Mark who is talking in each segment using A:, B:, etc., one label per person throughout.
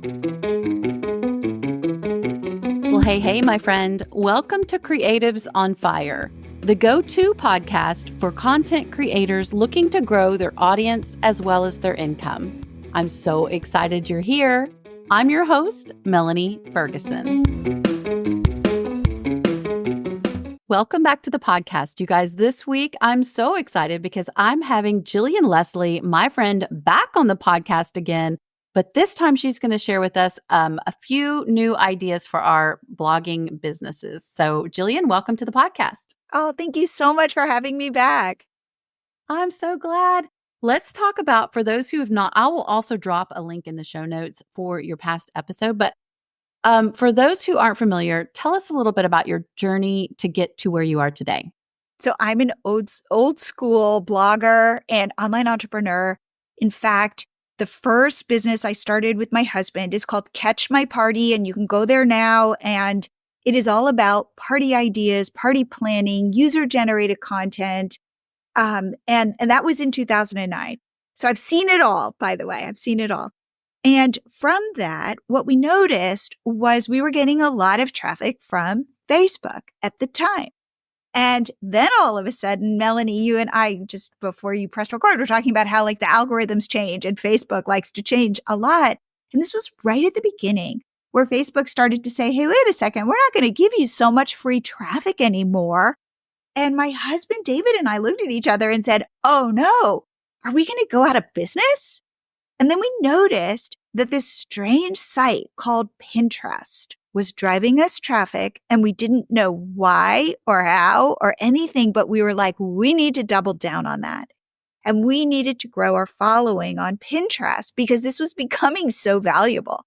A: Well, hey, my friend. Welcome to Creatives on Fire, the go-to podcast for content creators looking to grow their audience as well as their income. I'm so excited you're here. I'm your host, Melanie Ferguson. Welcome back to the podcast, you guys. This week, I'm so excited because I'm having Jillian Leslie, my friend, back on the podcast again. But this time she's going to share with us a few new ideas for our blogging businesses. So Jillian, welcome to the podcast.
B: Oh, thank you so much for having me back.
A: I'm so glad. Let's talk about, for those who have not, I will also drop a link in the show notes for your past episode. But for those who aren't familiar, tell us a little bit about your journey to get to where you are today.
B: So I'm an old school blogger and online entrepreneur. In fact, the first business I started with my husband is called Catch My Party, and you can go there now. And it is all about party ideas, party planning, user-generated content. And that was in 2009. So I've seen it all, by the way. I've seen it all. And from that, what we noticed was we were getting a lot of traffic from Facebook at the time. And then all of a sudden, Melanie, you and I, just before you pressed record, were talking about how like the algorithms change and Facebook likes to change a lot. And this was right at the beginning where Facebook started to say, hey, wait a second, we're not going to give you so much free traffic anymore. And my husband, David, and I looked at each other and said, oh no, are we going to go out of business? And then we noticed that this strange site called Pinterest was driving us traffic, and we didn't know why or how or anything, but we were like, we need to double down on that. And we needed to grow our following on Pinterest because this was becoming so valuable.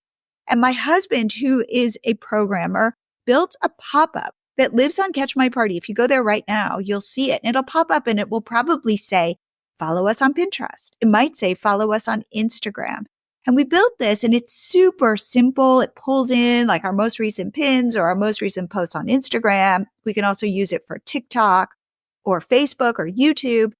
B: And my husband, who is a programmer, built a pop-up that lives on Catch My Party. If you go there right now, you'll see it. And it'll pop up and it will probably say, follow us on Pinterest. It might say, follow us on Instagram. And we built this and it's super simple. It pulls in like our most recent pins or our most recent posts on Instagram. We can also use it for TikTok or Facebook or YouTube.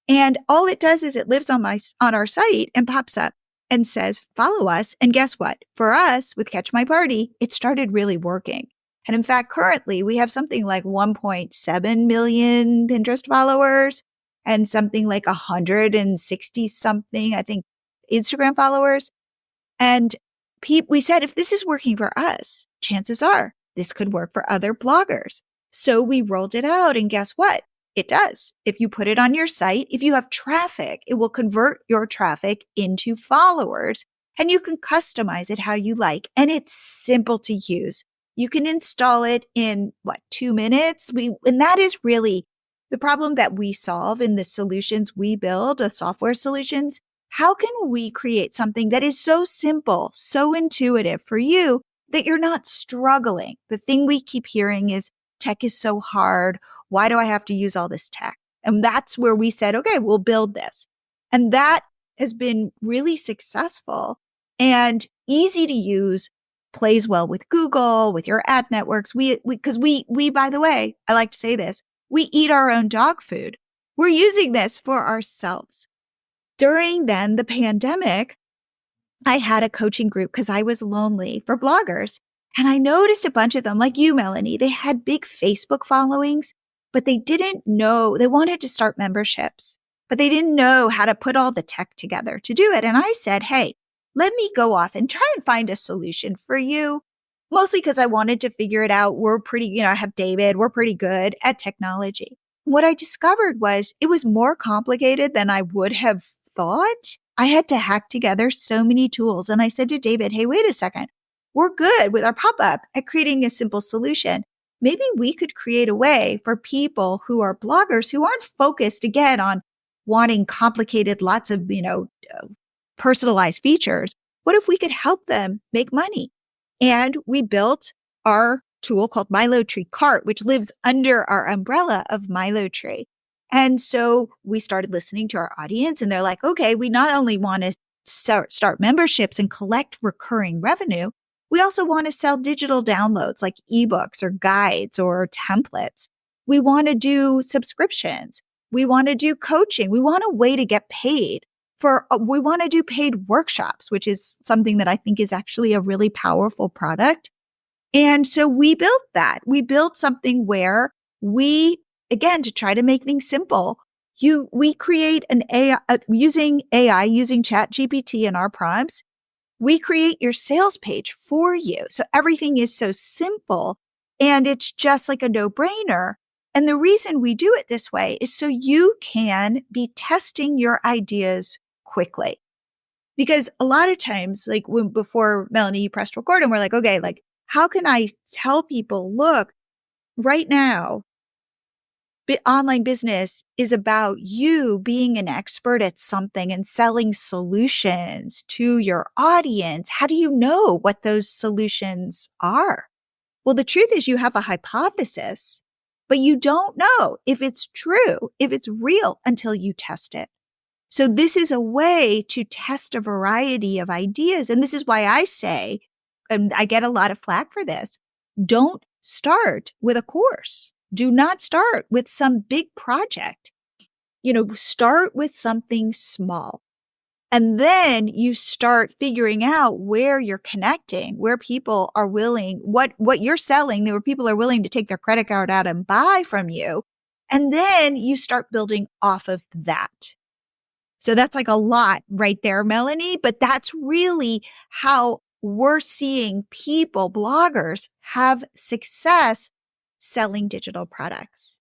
B: And all it does is it lives on our site and pops up and says, follow us. And guess what? For us with Catch My Party, it started really working. And in fact, currently we have something like 1.7 million Pinterest followers and something like 160 something, I think, Instagram followers. And we said, if this is working for us, chances are this could work for other bloggers. So we rolled it out and guess what? It does. If you put it on your site, if you have traffic, it will convert your traffic into followers and you can customize it how you like. And it's simple to use. You can install it in 2 minutes? And that is really the problem that we solve in the solutions we build, the software solutions. How can we create something that is so simple, so intuitive for you that you're not struggling? The thing we keep hearing is tech is so hard. Why do I have to use all this tech? And that's where we said, okay, we'll build this. And that has been really successful and easy to use, plays well with Google, with your ad networks. Because we, by the way, I like to say this, we eat our own dog food. We're using this for ourselves. During then the pandemic, I had a coaching group because I was lonely for bloggers. And I noticed a bunch of them, like you, Melanie, they had big Facebook followings, but they didn't know, they wanted to start memberships, but they didn't know how to put all the tech together to do it. And I said, hey, let me go off and try and find a solution for you. Mostly because I wanted to figure it out. We're pretty, I have David, we're pretty good at technology. What I discovered was it was more complicated than I would have thought. I had to hack together so many tools. And I said to David, hey, wait a second. We're good with our pop-up at creating a simple solution. Maybe we could create a way for people who are bloggers who aren't focused again on wanting complicated, lots of, personalized features. What if we could help them make money? And we built our tool called Milo Tree Cart, which lives under our umbrella of Milo Tree. And so we started listening to our audience and they're like, okay, we not only want to start memberships and collect recurring revenue, we also want to sell digital downloads like ebooks or guides or templates. We want to do subscriptions. We want to do coaching. We want a way to get paid we want to do paid workshops, which is something that I think is actually a really powerful product. And so we built that. We built something where we, again, to try to make things simple, we create an AI using ChatGPT in our prompts. We create your sales page for you. So everything is so simple and it's just like a no-brainer. And the reason we do it this way is so you can be testing your ideas quickly. Because a lot of times, like before Melanie, you pressed record and we're like, okay, like, how can I tell people, look, right now, online business is about you being an expert at something and selling solutions to your audience. How do you know what those solutions are? Well, the truth is you have a hypothesis, but you don't know if it's true, if it's real until you test it. So this is a way to test a variety of ideas. And this is why I say, and I get a lot of flack for this, don't start with a course. Do not start with some big project. Start with something small. And then you start figuring out where you're connecting, where people are willing, what you're selling, where people are willing to take their credit card out and buy from you. And then you start building off of that. So that's like a lot right there, Melanie, but that's really how we're seeing people, bloggers, have success selling digital products.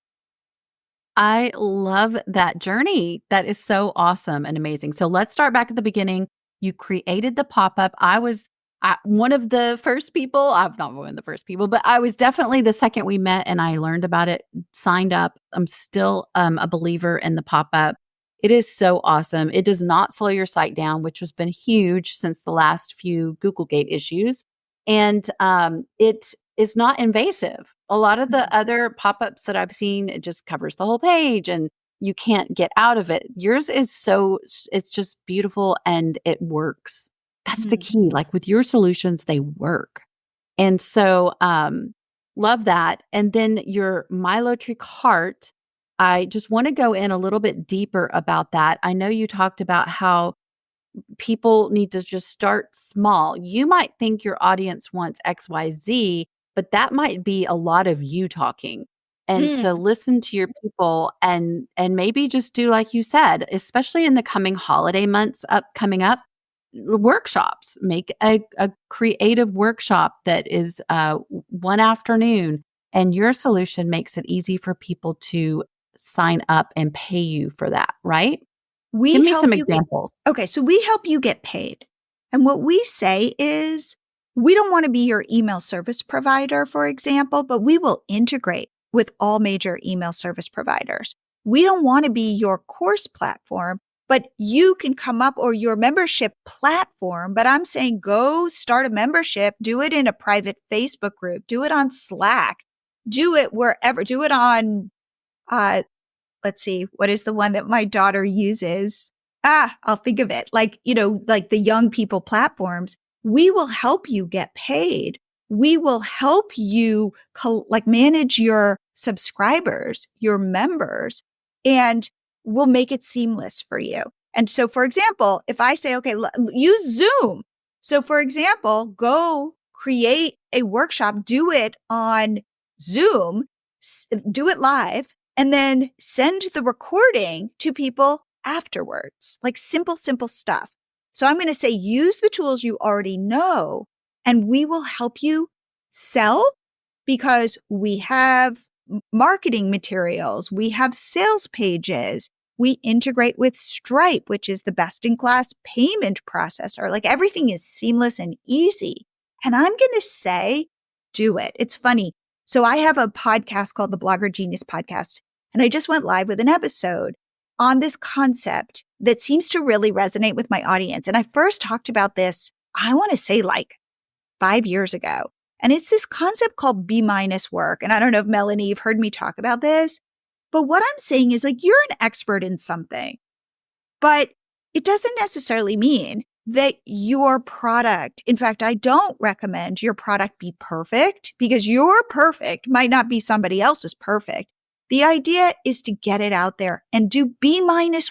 A: I love that journey. That is so awesome and amazing. So let's start back at the beginning. You created the pop-up. I was one of the first people. I'm not one of the first people, but I was definitely the second we met and I learned about it, signed up. I'm still a believer in the pop-up. It is so awesome. It does not slow your site down, which has been huge since the last few Googlegate issues. And it is not invasive. A lot of the other pop-ups that I've seen, it just covers the whole page and you can't get out of it. Yours is it's just beautiful and it works. That's the key. Like with your solutions, they work. And so, love that. And then your Milo tree cart, I just want to go in a little bit deeper about that. I know you talked about how people need to just start small. You might think your audience wants XYZ, but that might be a lot of you talking. And to listen to your people and maybe just do like you said, especially in the coming holiday months coming up, workshops. Make a creative workshop that is one afternoon, and your solution makes it easy for people to sign up and pay you for that, right? Give me some examples.
B: So we help you get paid. And what we say is we don't want to be your email service provider, for example, but we will integrate with all major email service providers. We don't want to be your course platform, but you can come up, or your membership platform. But I'm saying go start a membership, do it in a private Facebook group, do it on Slack, do it wherever, do it on, let's see, what is the one that my daughter uses? I'll think of it. Like the young people platforms. We will help you get paid. We will help you manage your subscribers, your members, and we'll make it seamless for you. And so, for example, if I say, okay, use Zoom. So, for example, go create a workshop, do it on Zoom, do it live, and then send the recording to people afterwards, like simple stuff. So I'm going to say, use the tools you already know, and we will help you sell because we have marketing materials, we have sales pages, we integrate with Stripe, which is the best in class payment processor. Like everything is seamless and easy. And I'm going to say, do it. It's funny. So I have a podcast called the Blogger Genius Podcast, and I just went live with an episode on this concept that seems to really resonate with my audience. And I first talked about this, I want to say like 5 years ago. And it's this concept called B- work. And I don't know if Melanie, you've heard me talk about this, but what I'm saying is like, you're an expert in something, but it doesn't necessarily mean that your product, in fact, I don't recommend your product be perfect because your perfect might not be somebody else's perfect. The idea is to get it out there and do B-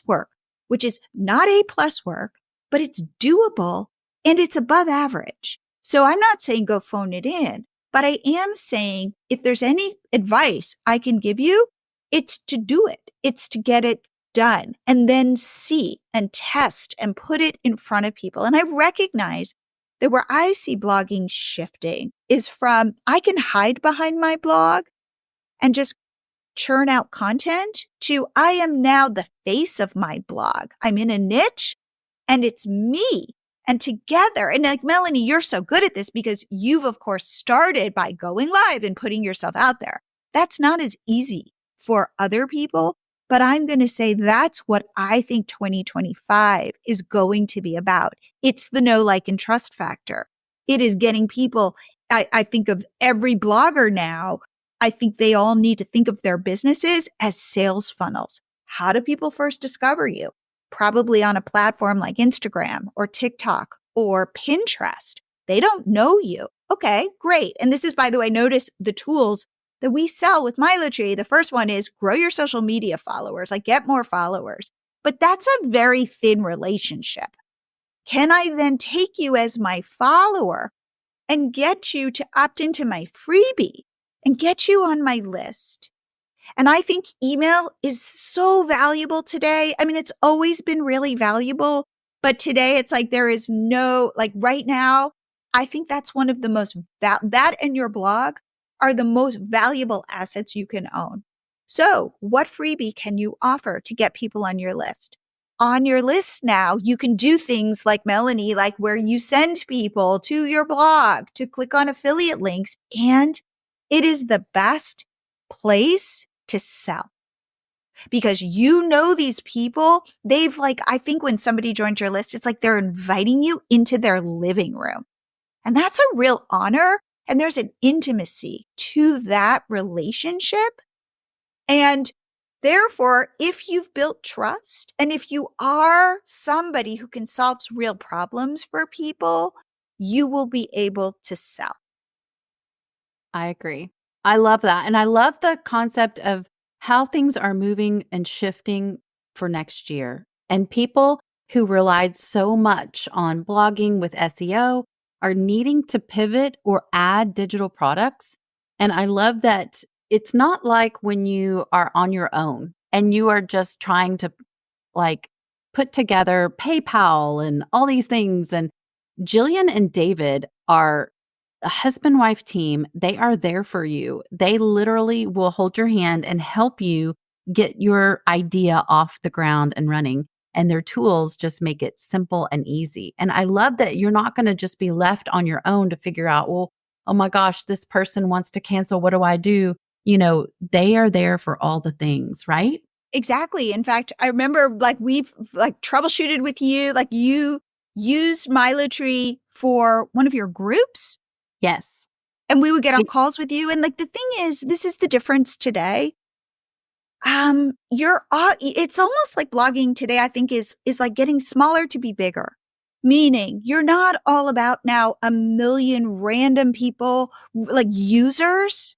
B: work. which is not A plus work, but it's doable and it's above average. So I'm not saying go phone it in, but I am saying if there's any advice I can give you, it's to do it. It's to get it done and then see and test and put it in front of people. And I recognize that where I see blogging shifting is from I can hide behind my blog and just churn out content to I am now the face of my blog. I'm in a niche and it's me. And together, and like Melanie, you're so good at this because you've, of course, started by going live and putting yourself out there. That's not as easy for other people, but I'm going to say that's what I think 2025 is going to be about. It's the know, like, and trust factor. It is getting people. I think of every blogger now. I think they all need to think of their businesses as sales funnels. How do people first discover you? Probably on a platform like Instagram or TikTok or Pinterest. They don't know you. Okay, great. And this is, by the way, notice the tools that we sell with Milo Tree. The first one is grow your social media followers, like get more followers. But that's a very thin relationship. Can I then take you as my follower and get you to opt into my freebie and get you on my list? And I think email is so valuable today. I mean, it's always been really valuable, but today it's like there is no, like right now, I think that's one of the most, that and your blog are the most valuable assets you can own. So what freebie can you offer to get people on your list? On your list now, you can do things like Melanie, like where you send people to your blog to click on affiliate links, and it is the best place to sell because you know these people. They've like, I think when somebody joins your list, it's like they're inviting you into their living room. And that's a real honor. And there's an intimacy to that relationship. And therefore, if you've built trust and if you are somebody who can solve real problems for people, you will be able to sell.
A: I agree. I love that. And I love the concept of how things are moving and shifting for next year. And people who relied so much on blogging with SEO are needing to pivot or add digital products. And I love that it's not like when you are on your own and you are just trying to like put together PayPal and all these things. And Jillian and David are a husband wife team. They are there for you. They literally will hold your hand and help you get your idea off the ground and running. And their tools just make it simple and easy. And I love that you're not going to just be left on your own to figure out, well, oh my gosh, this person wants to cancel. What do I do? You know, they are there for all the things, right?
B: Exactly. In fact, I remember like we've like troubleshooted with you, like you used Milo Tree for one of your groups.
A: Yes.
B: And we would get on calls with you. And like the thing is, this is the difference today. It's almost like blogging today, I think is like getting smaller to be bigger. Meaning you're not all about now a million random people, like users.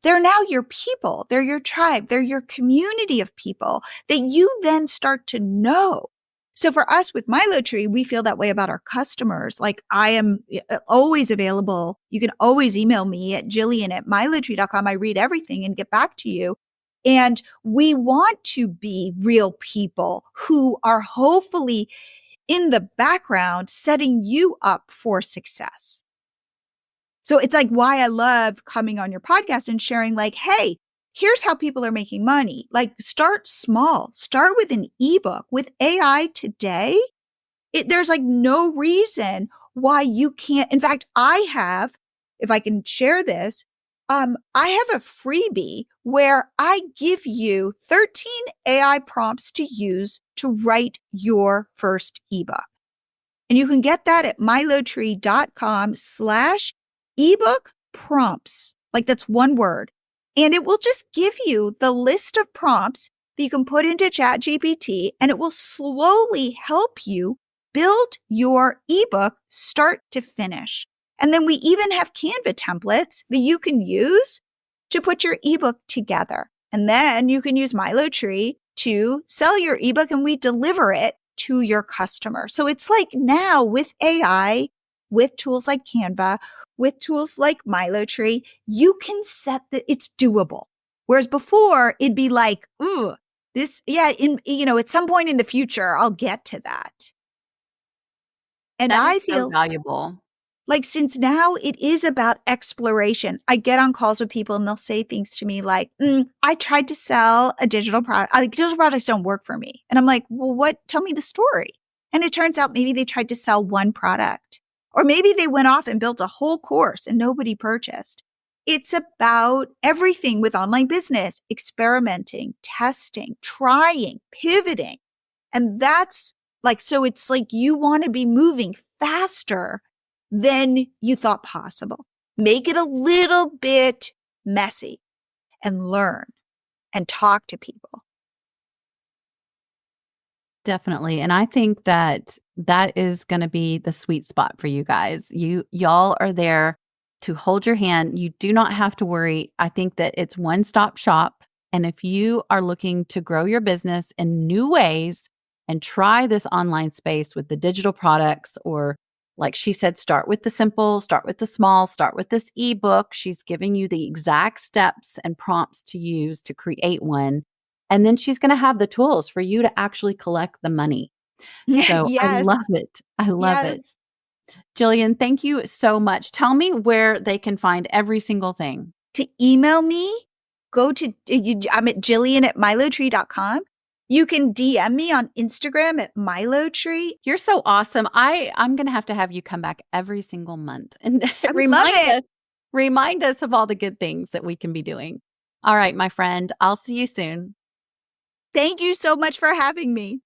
B: They're now your people. They're your tribe. They're your community of people that you then start to know. So for us with Milo Tree, we feel that way about our customers. Like I am always available. You can always email me at Jillian@milotree.com. I read everything and get back to you. And we want to be real people who are hopefully in the background setting you up for success. So it's like why I love coming on your podcast and sharing like, hey, here's how people are making money. Like start small, start with an ebook. With AI today, there's like no reason why you can't. In fact, I have, if I can share this, I have a freebie where I give you 13 AI prompts to use to write your first ebook. And you can get that at milotree.com/ebook prompts. Like that's one word. And it will just give you the list of prompts that you can put into ChatGPT, and it will slowly help you build your ebook start to finish. And then we even have Canva templates that you can use to put your ebook together. And then you can use Milo Tree to sell your ebook and we deliver it to your customer. So it's like now with AI, with tools like Canva, with tools like Milo Tree, you can set it's doable. Whereas before it'd be like, ooh, this, yeah, at some point in the future, I'll get to that. And
A: That is
B: I
A: so
B: feel
A: valuable.
B: like since now it is about exploration, I get on calls with people and they'll say things to me like, I tried to sell a digital product. Digital products don't work for me. And I'm like, well, what? Tell me the story. And it turns out maybe they tried to sell one product, or maybe they went off and built a whole course and nobody purchased. It's about everything with online business, experimenting, testing, trying, pivoting. And that's like, so it's like you want to be moving faster than you thought possible. Make it a little bit messy and learn and talk to people.
A: Definitely. And I think that that is going to be the sweet spot for you guys. Y'all are there to hold your hand. You do not have to worry. I think that it's one-stop shop. And if you are looking to grow your business in new ways and try this online space with the digital products, or like she said, start with the simple, start with the small, start with this ebook. She's giving you the exact steps and prompts to use to create one. And then she's going to have the tools for you to actually collect the money. So I
B: Yes.
A: love it. I love it.
B: Yes.
A: Jillian, thank you so much. Tell me where they can find every single thing.
B: To email me, go to, I'm at Jillian at milotree.com. You can DM me on Instagram at milotree.
A: You're so awesome. I'm going to have you come back every single month and
B: I would love it.
A: remind us of all the good things that we can be doing. All right, my friend, I'll see you soon.
B: Thank you so much for having me.